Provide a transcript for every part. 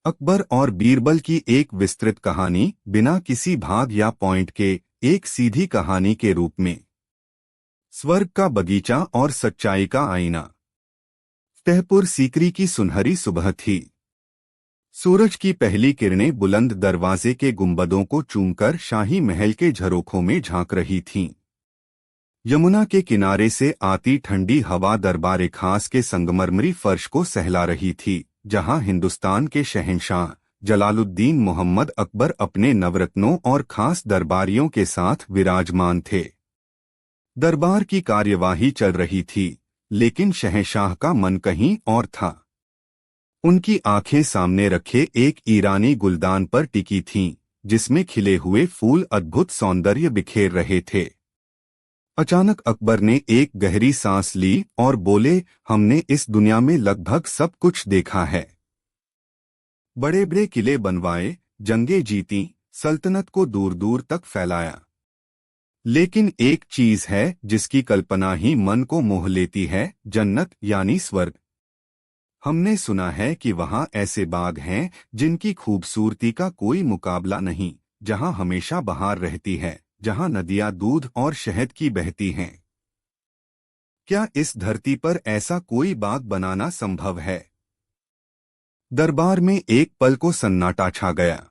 अकबर और बीरबल की एक विस्तृत कहानी, बिना किसी भाग या पॉइंट के, एक सीधी कहानी के रूप में। स्वर्ग का बगीचा और सच्चाई का आईना। फतेहपुर सीकरी की सुनहरी सुबह थी। सूरज की पहली किरणें बुलंद दरवाजे के गुंबदों को चूमकर शाही महल के झरोखों में झांक रही थीं। यमुना के किनारे से आती ठंडी हवा दरबार खास के संगमरमरी फर्श को सहला रही थी, जहां हिंदुस्तान के शहंशाह जलालुद्दीन मोहम्मद अकबर अपने नवरत्नों और खास दरबारियों के साथ विराजमान थे। दरबार की कार्यवाही चल रही थी, लेकिन शहंशाह का मन कहीं और था। उनकी आंखें सामने रखे एक ईरानी गुलदान पर टिकी थीं, जिसमें खिले हुए फूल अद्भुत सौंदर्य बिखेर रहे थे। अचानक अकबर ने एक गहरी सांस ली और बोले, हमने इस दुनिया में लगभग सब कुछ देखा है। बड़े बड़े किले बनवाए, जंगें जीती, सल्तनत को दूर दूर तक फैलाया। लेकिन एक चीज है जिसकी कल्पना ही मन को मोह लेती है, जन्नत यानी स्वर्ग। हमने सुना है कि वहां ऐसे बाग हैं जिनकी खूबसूरती का कोई मुकाबला नहीं, जहां हमेशा बहार रहती है, जहां नदियां दूध और शहद की बहती हैं। क्या इस धरती पर ऐसा कोई बाग बनाना संभव है? दरबार में एक पल को सन्नाटा छा गया।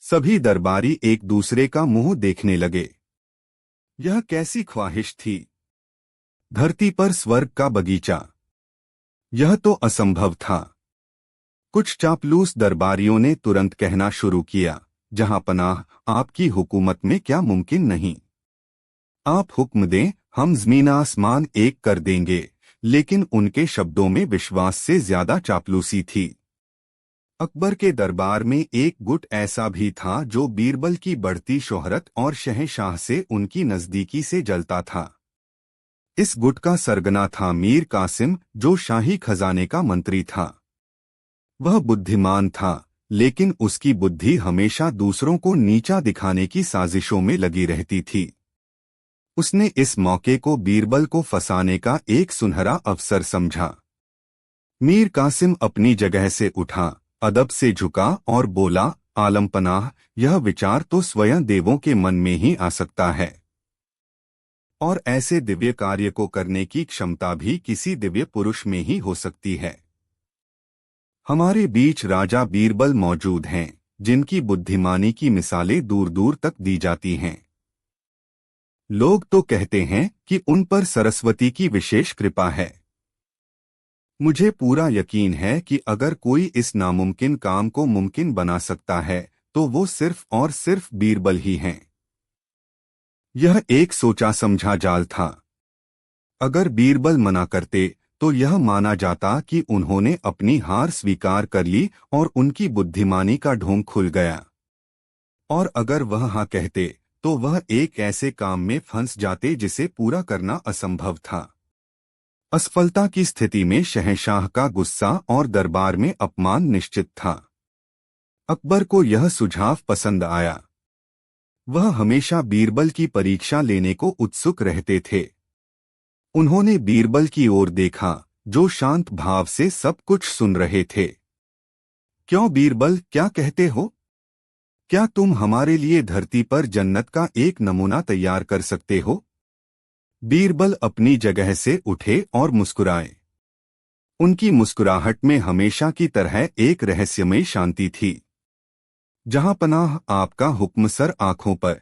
सभी दरबारी एक दूसरे का मुंह देखने लगे। यह कैसी ख्वाहिश थी? धरती पर स्वर्ग का बगीचा, यह तो असंभव था। कुछ चापलूस दरबारियों ने तुरंत कहना शुरू किया, जहां पनाह, आपकी हुकूमत में क्या मुमकिन नहीं? आप हुक्म दें, हम ज़मीन आसमान एक कर देंगे। लेकिन उनके शब्दों में विश्वास से ज्यादा चापलूसी थी। अकबर के दरबार में एक गुट ऐसा भी था जो बीरबल की बढ़ती शोहरत और शहंशाह से उनकी नजदीकी से जलता था। इस गुट का सरगना था मीर कासिम, जो शाही खजाने का मंत्री था। वह बुद्धिमान था, लेकिन उसकी बुद्धि हमेशा दूसरों को नीचा दिखाने की साजिशों में लगी रहती थी। उसने इस मौके को बीरबल को फंसाने का एक सुनहरा अवसर समझा। मीर कासिम अपनी जगह से उठा, अदब से झुका और बोला, आलम पनाह, यह विचार तो स्वयं देवों के मन में ही आ सकता है, और ऐसे दिव्य कार्य को करने की क्षमता भी किसी दिव्य पुरुष में ही हो सकती है। हमारे बीच राजा बीरबल मौजूद हैं, जिनकी बुद्धिमानी की मिसालें दूर दूर तक दी जाती हैं। लोग तो कहते हैं कि उन पर सरस्वती की विशेष कृपा है। मुझे पूरा यकीन है कि अगर कोई इस नामुमकिन काम को मुमकिन बना सकता है, तो वो सिर्फ और सिर्फ बीरबल ही हैं। यह एक सोचा समझा जाल था। अगर बीरबल मना करते तो यह माना जाता कि उन्होंने अपनी हार स्वीकार कर ली और उनकी बुद्धिमानी का ढोंग खुल गया। और अगर वह हाँ कहते तो वह एक ऐसे काम में फंस जाते जिसे पूरा करना असंभव था। असफलता की स्थिति में शहंशाह का गुस्सा और दरबार में अपमान निश्चित था। अकबर को यह सुझाव पसंद आया। वह हमेशा बीरबल की परीक्षा लेने को उत्सुक रहते थे। उन्होंने बीरबल की ओर देखा, जो शांत भाव से सब कुछ सुन रहे थे। क्यों बीरबल, क्या कहते हो? क्या तुम हमारे लिए धरती पर जन्नत का एक नमूना तैयार कर सकते हो? बीरबल अपनी जगह से उठे और मुस्कुराए। उनकी मुस्कुराहट में हमेशा की तरह एक रहस्यमयी शांति थी। जहां पनाह, आपका हुक्म सर आंखों पर।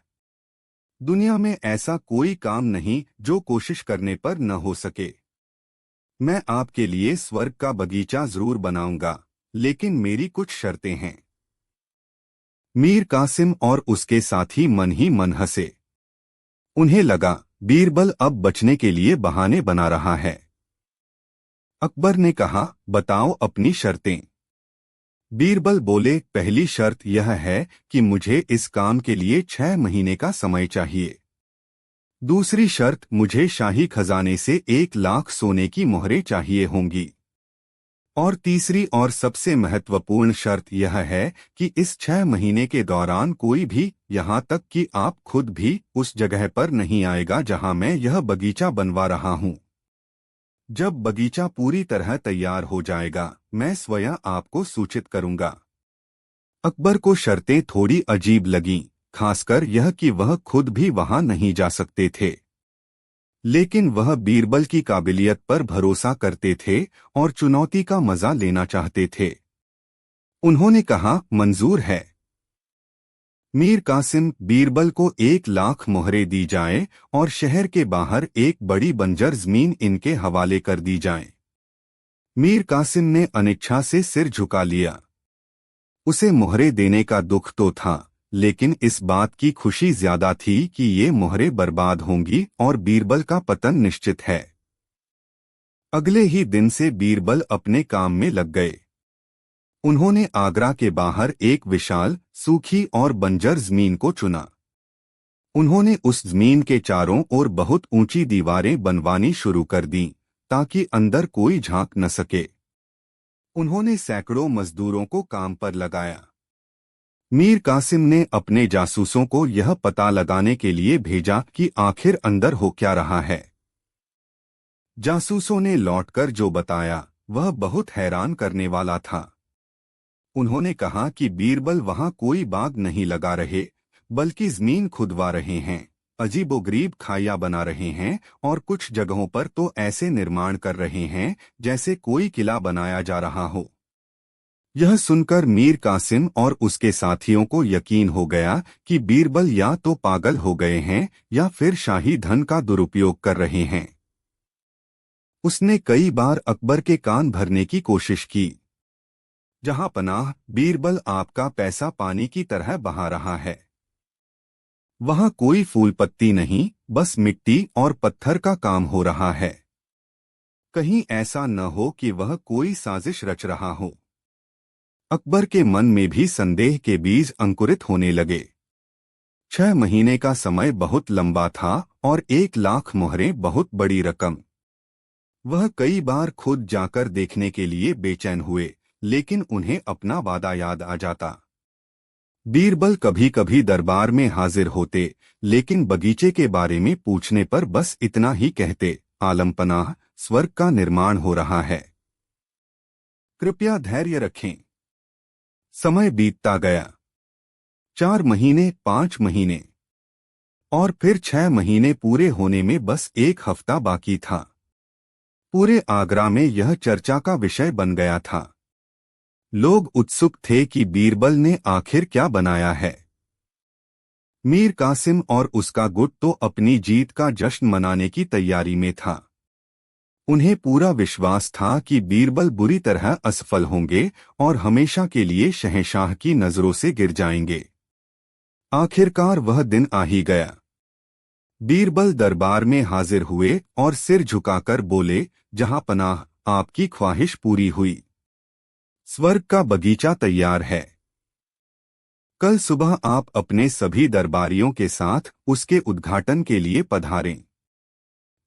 दुनिया में ऐसा कोई काम नहीं जो कोशिश करने पर न हो सके। मैं आपके लिए स्वर्ग का बगीचा जरूर बनाऊंगा, लेकिन मेरी कुछ शर्तें हैं। मीर कासिम और उसके साथी मन ही मन हंसे। उन्हें लगा, बीरबल अब बचने के लिए बहाने बना रहा है। अकबर ने कहा, बताओ अपनी शर्तें। बीरबल बोले, पहली शर्त यह है कि मुझे इस काम के लिए 6 महीने का समय चाहिए। दूसरी शर्त, मुझे शाही खजाने से 1 लाख सोने की मोहरें चाहिए होंगी। और तीसरी और सबसे महत्वपूर्ण शर्त यह है कि इस 6 महीने के दौरान कोई भी, यहाँ तक कि आप खुद भी, उस जगह पर नहीं आएगा जहाँ मैं यह बगीचा बनवा रहा हूँ। जब बगीचा पूरी तरह तैयार हो जाएगा मैं स्वयं आपको सूचित करूंगा। अकबर को शर्तें थोड़ी अजीब लगीं, खासकर यह कि वह खुद भी वहां नहीं जा सकते थे। लेकिन वह बीरबल की काबिलियत पर भरोसा करते थे और चुनौती का मजा लेना चाहते थे। उन्होंने कहा, मंजूर है। मीर कासिम, बीरबल को 1 लाख मोहरें दी जाएं और शहर के बाहर एक बड़ी बंजर जमीन इनके हवाले कर दी जाए। मीर कासिम ने अनिच्छा से सिर झुका लिया। उसे मोहरें देने का दुख तो था, लेकिन इस बात की खुशी ज्यादा थी कि ये मोहरें बर्बाद होंगी और बीरबल का पतन निश्चित है। अगले ही दिन से बीरबल अपने काम में लग गए। उन्होंने आगरा के बाहर एक विशाल, सूखी और बंजर जमीन को चुना। उन्होंने उस जमीन के चारों ओर बहुत ऊंची दीवारें बनवानी शुरू कर दीं, ताकि अंदर कोई झांक न सके। उन्होंने सैकड़ों मजदूरों को काम पर लगाया। मीर कासिम ने अपने जासूसों को यह पता लगाने के लिए भेजा कि आखिर अंदर हो क्या रहा है। जासूसों ने लौटकर जो बताया वह बहुत हैरान करने वाला था। उन्होंने कहा कि बीरबल वहां कोई बाग नहीं लगा रहे, बल्कि जमीन खुदवा रहे हैं, अजीबोगरीब खाइयां बना रहे हैं और कुछ जगहों पर तो ऐसे निर्माण कर रहे हैं जैसे कोई किला बनाया जा रहा हो। यह सुनकर मीर कासिम और उसके साथियों को यकीन हो गया कि बीरबल या तो पागल हो गए हैं या फिर शाही धन का दुरुपयोग कर रहे हैं। उसने कई बार अकबर के कान भरने की कोशिश की। जहां पनाह, बीरबल आपका पैसा पानी की तरह बहा रहा है। वहां कोई फूल पत्ती नहीं, बस मिट्टी और पत्थर का काम हो रहा है। कहीं ऐसा न हो कि वह कोई साजिश रच रहा हो। अकबर के मन में भी संदेह के बीज अंकुरित होने लगे। 6 महीने का समय बहुत लंबा था और 1 लाख मोहरें बहुत बड़ी रकम। वह कई बार खुद जाकर देखने के लिए बेचैन हुए, लेकिन उन्हें अपना वादा याद आ जाता। बीरबल कभी कभी दरबार में हाजिर होते, लेकिन बगीचे के बारे में पूछने पर बस इतना ही कहते, आलम पनाह, स्वर्ग का निर्माण हो रहा है। कृपया धैर्य रखें। समय बीतता गया। 4 महीने, 5 महीने और फिर 6 महीने पूरे होने में बस 1 हफ्ता बाकी था। पूरे आगरा में यह चर्चा का विषय बन गया था। लोग उत्सुक थे कि बीरबल ने आखिर क्या बनाया है। मीर कासिम और उसका गुट तो अपनी जीत का जश्न मनाने की तैयारी में था। उन्हें पूरा विश्वास था कि बीरबल बुरी तरह असफल होंगे और हमेशा के लिए शहंशाह की नजरों से गिर जाएंगे। आखिरकार वह दिन आ ही गया। बीरबल दरबार में हाजिर हुए और सिर झुकाकर बोले, जहां पनाह, आपकी ख्वाहिश पूरी हुई। स्वर्ग का बगीचा तैयार है। कल सुबह आप अपने सभी दरबारियों के साथ उसके उद्घाटन के लिए पधारें।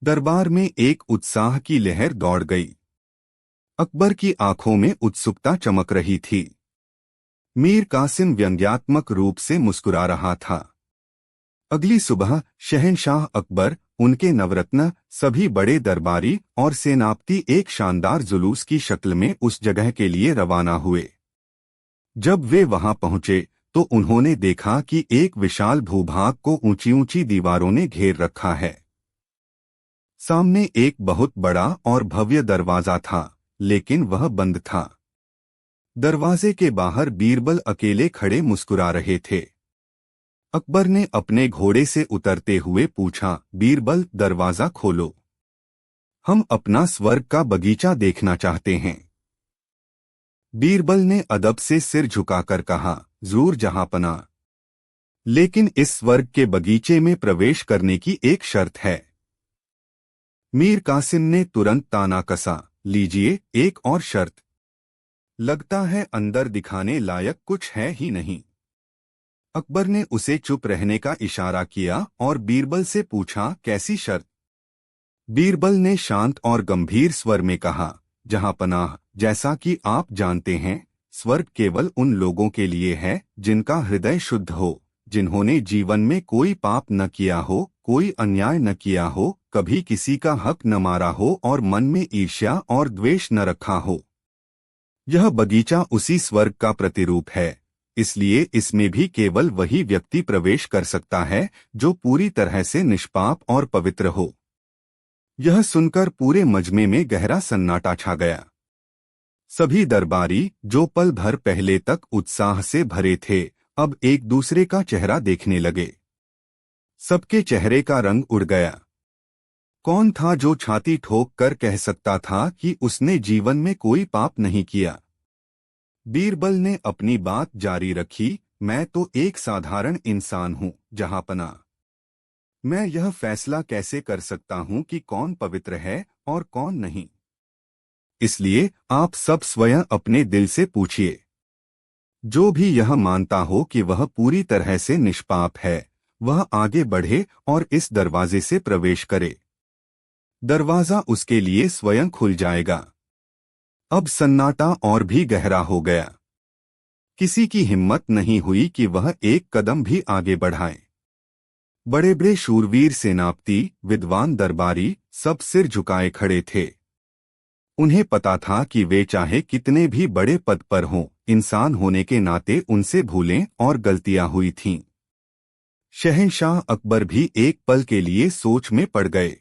दरबार में एक उत्साह की लहर दौड़ गई। अकबर की आंखों में उत्सुकता चमक रही थी। मीर कासिम व्यंग्यात्मक रूप से मुस्कुरा रहा था। अगली सुबह शहंशाह अकबर, उनके नवरत्न, सभी बड़े दरबारी और सेनापति एक शानदार जुलूस की शक्ल में उस जगह के लिए रवाना हुए। जब वे वहां पहुंचे तो उन्होंने देखा कि एक विशाल भूभाग को ऊंची ऊंची दीवारों ने घेर रखा है। सामने एक बहुत बड़ा और भव्य दरवाजा था, लेकिन वह बंद था। दरवाजे के बाहर बीरबल अकेले खड़े मुस्कुरा रहे थे। अकबर ने अपने घोड़े से उतरते हुए पूछा, बीरबल, दरवाजा खोलो। हम अपना स्वर्ग का बगीचा देखना चाहते हैं। बीरबल ने अदब से सिर झुकाकर कहा, जरूर जहांपनाह, लेकिन इस स्वर्ग के बगीचे में प्रवेश करने की एक शर्त है। मीर कासिम ने तुरंत ताना कसा, लीजिए, एक और शर्त। लगता है अंदर दिखाने लायक कुछ है ही नहीं। अकबर ने उसे चुप रहने का इशारा किया और बीरबल से पूछा, कैसी शर्त? बीरबल ने शांत और गंभीर स्वर में कहा, जहांपनाह, जैसा कि आप जानते हैं, स्वर्ग केवल उन लोगों के लिए है जिनका हृदय शुद्ध हो, जिन्होंने जीवन में कोई पाप न किया हो, कोई अन्याय न किया हो, कभी किसी का हक न मारा हो और मन में ईर्ष्या और द्वेष न रखा हो। यह बगीचा उसी स्वर्ग का प्रतिरूप है, इसलिए इसमें भी केवल वही व्यक्ति प्रवेश कर सकता है जो पूरी तरह से निष्पाप और पवित्र हो। यह सुनकर पूरे मजमे में गहरा सन्नाटा छा गया। सभी दरबारी, जो पल भर पहले तक उत्साह से भरे थे, अब एक दूसरे का चेहरा देखने लगे। सबके चेहरे का रंग उड़ गया। कौन था जो छाती ठोक कर कह सकता था कि उसने जीवन में कोई पाप नहीं किया? बीरबल ने अपनी बात जारी रखी, मैं तो एक साधारण इंसान हूँ जहाँपना। मैं यह फैसला कैसे कर सकता हूँ कि कौन पवित्र है और कौन नहीं? इसलिए आप सब स्वयं अपने दिल से पूछिए। जो भी यह मानता हो कि वह पूरी तरह से निष्पाप है, वह आगे बढ़े और इस दरवाजे से प्रवेश करे। दरवाजा उसके लिए स्वयं खुल जाएगा। अब सन्नाटा और भी गहरा हो गया। किसी की हिम्मत नहीं हुई कि वह एक कदम भी आगे बढ़ाए। बड़े बड़े शूरवीर सेनापति, विद्वान दरबारी सब सिर झुकाए खड़े थे। उन्हें पता था कि वे चाहे कितने भी बड़े पद पर हों, इंसान होने के नाते उनसे भूलें और गलतियां हुई थीं। शहंशाह अकबर भी एक पल के लिए सोच में पड़ गए।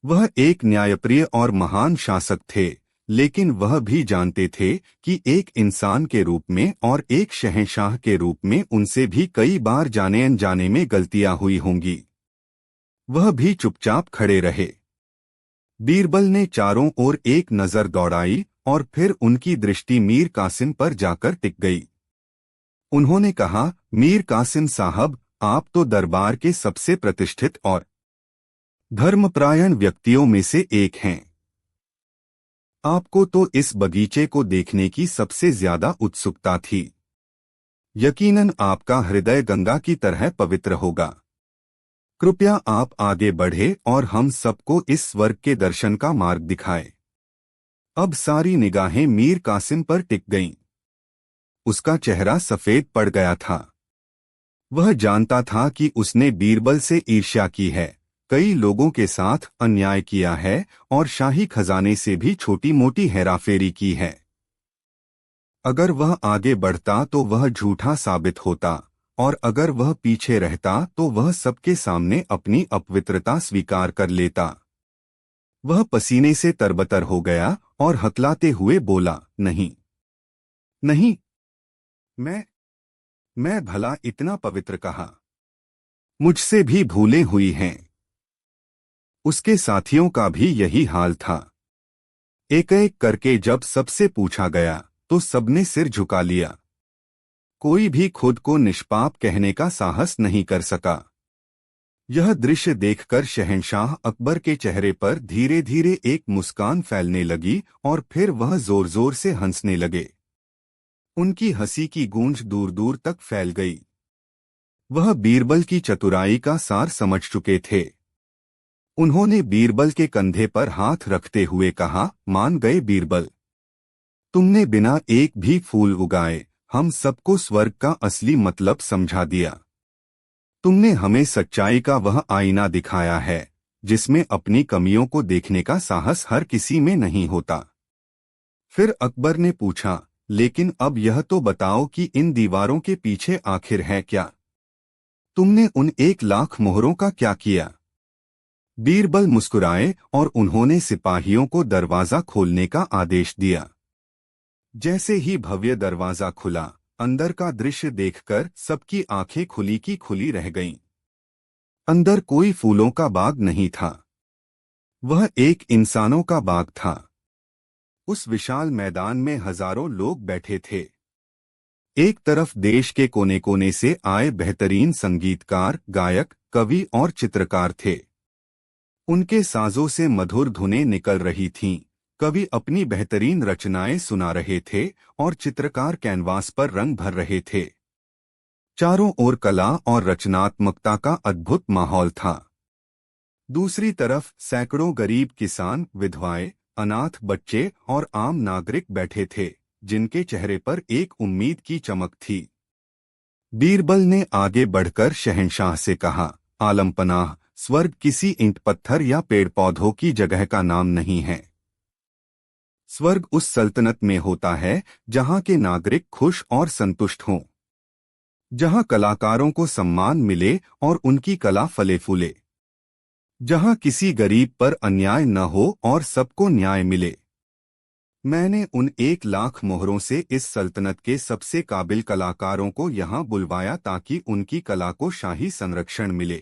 वह एक न्यायप्रिय और महान शासक थे, लेकिन वह भी जानते थे कि एक इंसान के रूप में और एक शहंशाह के रूप में उनसे भी कई बार जाने अनजाने में गलतियां हुई होंगी। वह भी चुपचाप खड़े रहे। बीरबल ने चारों ओर एक नजर दौड़ाई और फिर उनकी दृष्टि मीर कासिम पर जाकर टिक गई। उन्होंने कहा, मीर कासिम साहब, आप तो दरबार के सबसे प्रतिष्ठित और धर्मपरायण व्यक्तियों में से एक हैं। आपको तो इस बगीचे को देखने की सबसे ज्यादा उत्सुकता थी। यकीनन आपका हृदय गंगा की तरह पवित्र होगा। कृपया आप आगे बढ़े और हम सबको इस स्वर्ग के दर्शन का मार्ग दिखाएं। अब सारी निगाहें मीर कासिम पर टिक गईं। उसका चेहरा सफेद पड़ गया था। वह जानता था कि उसने बीरबल से ईर्ष्या की है, कई लोगों के साथ अन्याय किया है और शाही खजाने से भी छोटी मोटी हेराफेरी की है। अगर वह आगे बढ़ता तो वह झूठा साबित होता, और अगर वह पीछे रहता तो वह सबके सामने अपनी अपवित्रता स्वीकार कर लेता। वह पसीने से तरबतर हो गया और हकलाते हुए बोला, नहीं, नहीं, मैं भला इतना पवित्र कहा? मुझसे भी भूलें हुई हैं। उसके साथियों का भी यही हाल था। एक एक करके जब सबसे पूछा गया तो सबने सिर झुका लिया। कोई भी खुद को निष्पाप कहने का साहस नहीं कर सका। यह दृश्य देखकर शहंशाह अकबर के चेहरे पर धीरे धीरे एक मुस्कान फैलने लगी और फिर वह जोर जोर से हंसने लगे। उनकी हंसी की गूंज दूर दूर तक फैल गई। वह बीरबल की चतुराई का सार समझ चुके थे। उन्होंने बीरबल के कंधे पर हाथ रखते हुए कहा, मान गए बीरबल। तुमने बिना एक भी फूल उगाए हम सबको स्वर्ग का असली मतलब समझा दिया। तुमने हमें सच्चाई का वह आईना दिखाया है जिसमें अपनी कमियों को देखने का साहस हर किसी में नहीं होता। फिर अकबर ने पूछा, लेकिन अब यह तो बताओ कि इन दीवारों के पीछे आखिर है क्या? तुमने उन 1,00,000 मोहरों का क्या किया? बीरबल मुस्कुराए और उन्होंने सिपाहियों को दरवाजा खोलने का आदेश दिया। जैसे ही भव्य दरवाजा खुला, अंदर का दृश्य देखकर सबकी आंखें खुली की खुली रह गईं। अंदर कोई फूलों का बाग नहीं था, वह एक इंसानों का बाग था। उस विशाल मैदान में हजारों लोग बैठे थे। एक तरफ देश के कोने कोने से आए बेहतरीन संगीतकार, गायक, कवि और चित्रकार थे। उनके साजों से मधुर धुनें निकल रही थीं। कवि अपनी बेहतरीन रचनाएं सुना रहे थे और चित्रकार कैनवास पर रंग भर रहे थे। चारों ओर कला और रचनात्मकता का अद्भुत माहौल था। दूसरी तरफ सैकड़ों गरीब किसान, विधवाएं, अनाथ बच्चे और आम नागरिक बैठे थे, जिनके चेहरे पर एक उम्मीद की चमक थी। बीरबल ने आगे बढ़कर शहंशाह से कहा, आलमपनाह, स्वर्ग किसी ईंट पत्थर या पेड़ पौधों की जगह का नाम नहीं है। स्वर्ग उस सल्तनत में होता है जहां के नागरिक खुश और संतुष्ट हों, जहां कलाकारों को सम्मान मिले और उनकी कला फले फूले, जहां किसी गरीब पर अन्याय न हो और सबको न्याय मिले। मैंने उन 1 लाख मोहरों से इस सल्तनत के सबसे काबिल कलाकारों को यहाँ बुलवाया ताकि उनकी कला को शाही संरक्षण मिले,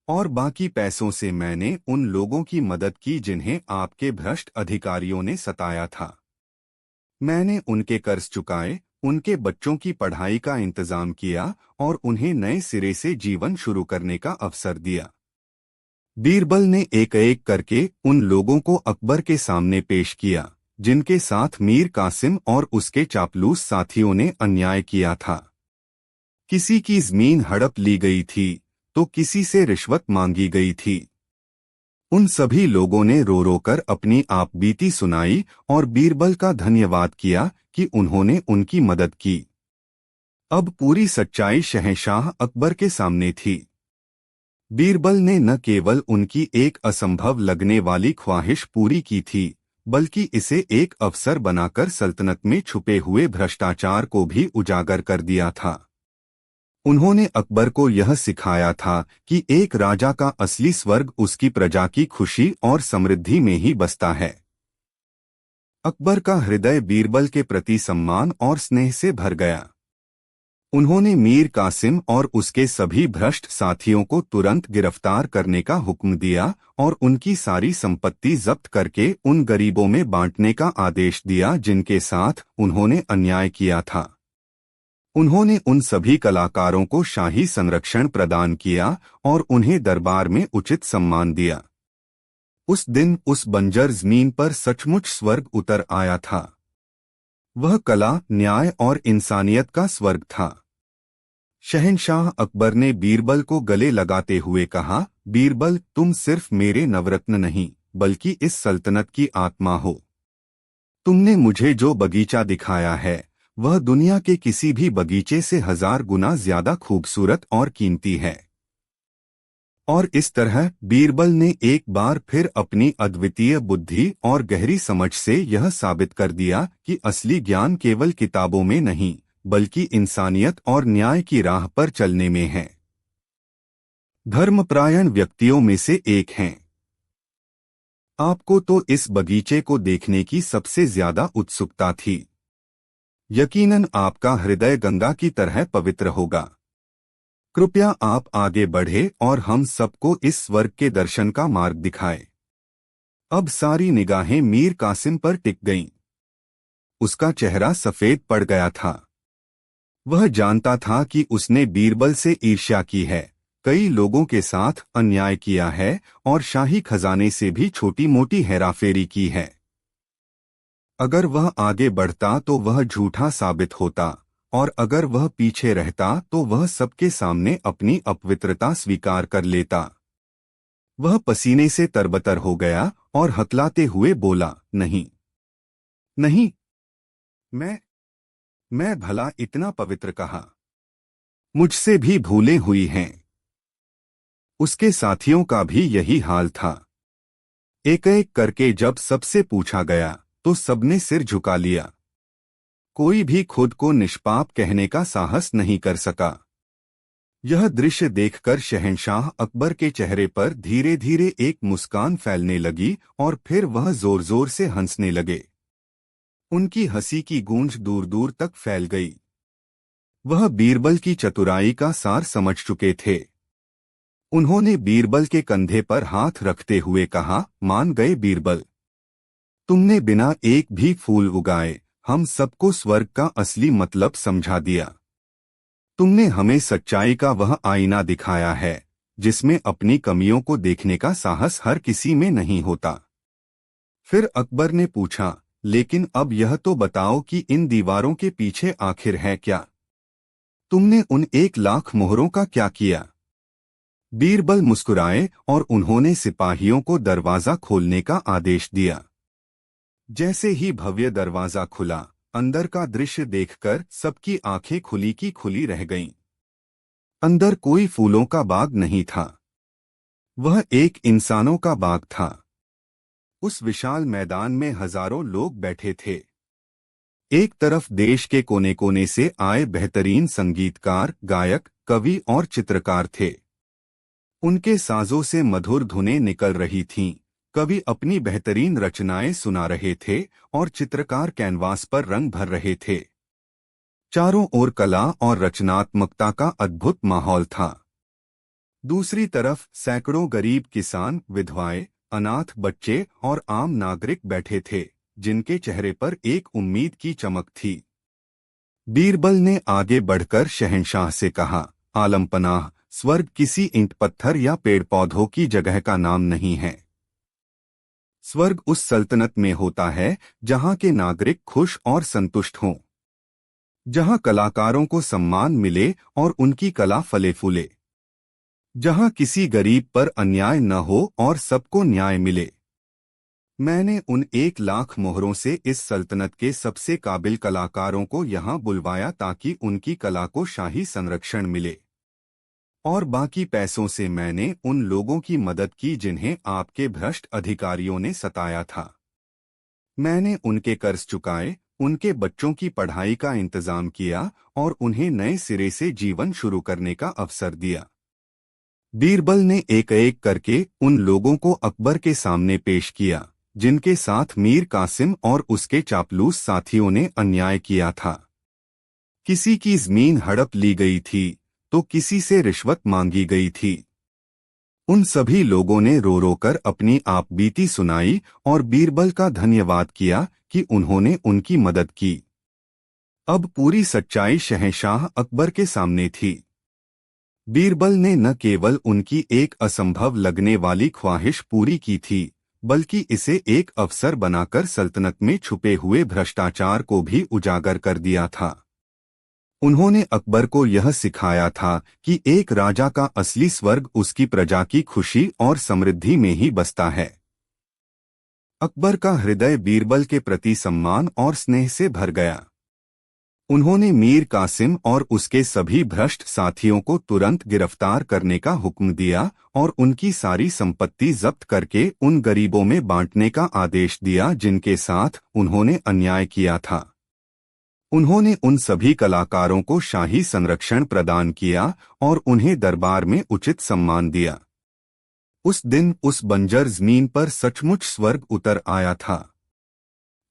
और बाकी पैसों से मैंने उन लोगों की मदद की जिन्हें आपके भ्रष्ट अधिकारियों ने सताया था। मैंने उनके कर्ज चुकाए, उनके बच्चों की पढ़ाई का इंतजाम किया और उन्हें नए सिरे से जीवन शुरू करने का अवसर दिया। बीरबल ने एक एक करके उन लोगों को अकबर के सामने पेश किया जिनके साथ मीर कासिम और उसके चापलूस साथियों ने अन्याय किया था। किसी की जमीन हड़प ली गई थी तो किसी से रिश्वत मांगी गई थी। उन सभी लोगों ने रो रो कर अपनी आपबीती सुनाई और बीरबल का धन्यवाद किया कि उन्होंने उनकी मदद की। अब पूरी सच्चाई शहंशाह अकबर के सामने थी। बीरबल ने न केवल उनकी एक असंभव लगने वाली ख्वाहिश पूरी की थी, बल्कि इसे एक अवसर बनाकर सल्तनत में छुपे हुए भ्रष्टाचार को भी उजागर कर दिया था। उन्होंने अकबर को यह सिखाया था कि एक राजा का असली स्वर्ग उसकी प्रजा की खुशी और समृद्धि में ही बसता है। अकबर का हृदय बीरबल के प्रति सम्मान और स्नेह से भर गया। उन्होंने मीर कासिम और उसके सभी भ्रष्ट साथियों को तुरंत गिरफ्तार करने का हुक्म दिया और उनकी सारी संपत्ति जब्त करके उन गरीबों में बांटने का आदेश दिया जिनके साथ उन्होंने अन्याय किया था। उन्होंने उन सभी कलाकारों को शाही संरक्षण प्रदान किया और उन्हें दरबार में उचित सम्मान दिया। उस दिन उस बंजर जमीन पर सचमुच स्वर्ग उतर आया था। वह कला, न्याय और इंसानियत का स्वर्ग था। शहंशाह अकबर ने बीरबल को गले लगाते हुए कहा, बीरबल, तुम सिर्फ मेरे नवरत्न नहीं बल्कि इस सल्तनत की आत्मा हो। तुमने मुझे जो बगीचा दिखाया है वह दुनिया के किसी भी बगीचे से 1000 गुना ज्यादा खूबसूरत और कीमती है। और इस तरह बीरबल ने एक बार फिर अपनी अद्वितीय बुद्धि और गहरी समझ से यह साबित कर दिया कि असली ज्ञान केवल किताबों में नहीं बल्कि इंसानियत और न्याय की राह पर चलने में है। धर्मपरायण व्यक्तियों में से एक हैं। आपको तो इस बगीचे को देखने की सबसे ज्यादा उत्सुकता थी। यकीनन आपका हृदय गंगा की तरह पवित्र होगा। कृपया आप आगे बढ़े और हम सबको इस स्वर्ग के दर्शन का मार्ग दिखाए। अब सारी निगाहें मीर कासिम पर टिक गईं। उसका चेहरा सफेद पड़ गया था। वह जानता था कि उसने बीरबल से ईर्ष्या की है, कई लोगों के साथ अन्याय किया है और शाही खजाने से भी छोटी मोटी हेराफेरी की है। अगर वह आगे बढ़ता तो वह झूठा साबित होता और अगर वह पीछे रहता तो वह सबके सामने अपनी अपवित्रता स्वीकार कर लेता। वह पसीने से तरबतर हो गया और हकलाते हुए बोला, नहीं नहीं, मैं भला इतना पवित्र कहाँ? मुझसे भी भूलें हुई हैं। उसके साथियों का भी यही हाल था। एक एक करके जब सबसे पूछा गया तो सबने सिर झुका लिया। कोई भी खुद को निष्पाप कहने का साहस नहीं कर सका। यह दृश्य देखकर शहंशाह अकबर के चेहरे पर धीरे धीरे एक मुस्कान फैलने लगी और फिर वह जोर जोर से हंसने लगे। उनकी हंसी की गूंज दूर दूर तक फैल गई। वह बीरबल की चतुराई का सार समझ चुके थे। उन्होंने बीरबल के कंधे पर हाथ रखते हुए कहा, मान गए बीरबल। तुमने बिना एक भी फूल उगाए हम सबको स्वर्ग का असली मतलब समझा दिया। तुमने हमें सच्चाई का वह आईना दिखाया है जिसमें अपनी कमियों को देखने का साहस हर किसी में नहीं होता। फिर अकबर ने पूछा, लेकिन अब यह तो बताओ कि इन दीवारों के पीछे आखिर है क्या? तुमने उन 1 लाख मोहरों का क्या किया? बीरबल मुस्कुराए और उन्होंने सिपाहियों को दरवाजा खोलने का आदेश दिया। जैसे ही भव्य दरवाजा खुला, अंदर का दृश्य देखकर सबकी आंखें खुली की खुली रह गईं। अंदर कोई फूलों का बाग नहीं था। वह एक इंसानों का बाग था। उस विशाल मैदान में हजारों लोग बैठे थे। एक तरफ देश के कोने कोने से आए बेहतरीन संगीतकार, गायक, कवि और चित्रकार थे। उनके साजों से मधुर धुनें निकल रही थीं। कवि अपनी बेहतरीन रचनाएं सुना रहे थे और चित्रकार कैनवास पर रंग भर रहे थे। चारों ओर कला और रचनात्मकता का अद्भुत माहौल था। दूसरी तरफ सैकड़ों गरीब किसान, विधवाएं, अनाथ बच्चे और आम नागरिक बैठे थे, जिनके चेहरे पर एक उम्मीद की चमक थी। बीरबल ने आगे बढ़कर शहंशाह से कहा, आलमपनाह, स्वर्ग किसी ईंट पत्थर या पेड़ पौधों की जगह का नाम नहीं है। स्वर्ग उस सल्तनत में होता है जहां के नागरिक खुश और संतुष्ट हों, जहां कलाकारों को सम्मान मिले और उनकी कला फले फूले, जहां किसी गरीब पर अन्याय न हो और सबको न्याय मिले। मैंने उन 1,00,000 मोहरों से इस सल्तनत के सबसे काबिल कलाकारों को यहाँ बुलवाया ताकि उनकी कला को शाही संरक्षण मिले। और बाकी पैसों से मैंने उन लोगों की मदद की जिन्हें आपके भ्रष्ट अधिकारियों ने सताया था। मैंने उनके कर्ज चुकाए, उनके बच्चों की पढ़ाई का इंतजाम किया और उन्हें नए सिरे से जीवन शुरू करने का अवसर दिया। बीरबल ने एक एक करके उन लोगों को अकबर के सामने पेश किया जिनके साथ मीर कासिम और उसके चापलूस साथियों ने अन्याय किया था। किसी की जमीन हड़प ली गई थी तो किसी से रिश्वत मांगी गई थी। उन सभी लोगों ने रो रो कर अपनी आपबीती सुनाई और बीरबल का धन्यवाद किया कि उन्होंने उनकी मदद की। अब पूरी सच्चाई शहंशाह अकबर के सामने थी। बीरबल ने न केवल उनकी एक असंभव लगने वाली ख्वाहिश पूरी की थी, बल्कि इसे एक अवसर बनाकर सल्तनत में छुपे हुए भ्रष्टाचार को भी उजागर कर दिया था। उन्होंने अकबर को यह सिखाया था कि एक राजा का असली स्वर्ग उसकी प्रजा की खुशी और समृद्धि में ही बसता है। अकबर का हृदय बीरबल के प्रति सम्मान और स्नेह से भर गया। उन्होंने मीर कासिम और उसके सभी भ्रष्ट साथियों को तुरंत गिरफ्तार करने का हुक्म दिया और उनकी सारी संपत्ति जब्त करके उन गरीबों में बांटने का आदेश दिया जिनके साथ उन्होंने अन्याय किया था। उन्होंने उन सभी कलाकारों को शाही संरक्षण प्रदान किया और उन्हें दरबार में उचित सम्मान दिया। उस दिन उस बंजर जमीन पर सचमुच स्वर्ग उतर आया था।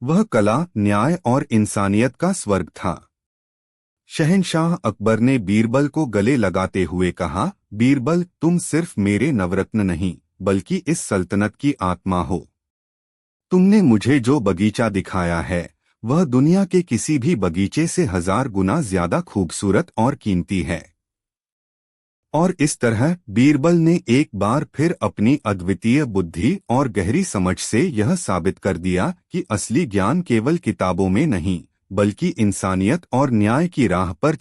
वह कला, न्याय और इंसानियत का स्वर्ग था। शहंशाह अकबर ने बीरबल को गले लगाते हुए कहा, बीरबल, तुम सिर्फ मेरे नवरत्न नहीं बल्कि इस सल्तनत की आत्मा हो। तुमने मुझे जो बगीचा दिखाया है वह दुनिया के किसी भी बगीचे से 1000 गुना ज्यादा खूबसूरत और कीमती है। और इस तरह बीरबल ने एक बार फिर अपनी अद्वितीय बुद्धि और गहरी समझ से यह साबित कर दिया कि असली ज्ञान केवल किताबों में नहीं बल्कि इंसानियत और न्याय की राह पर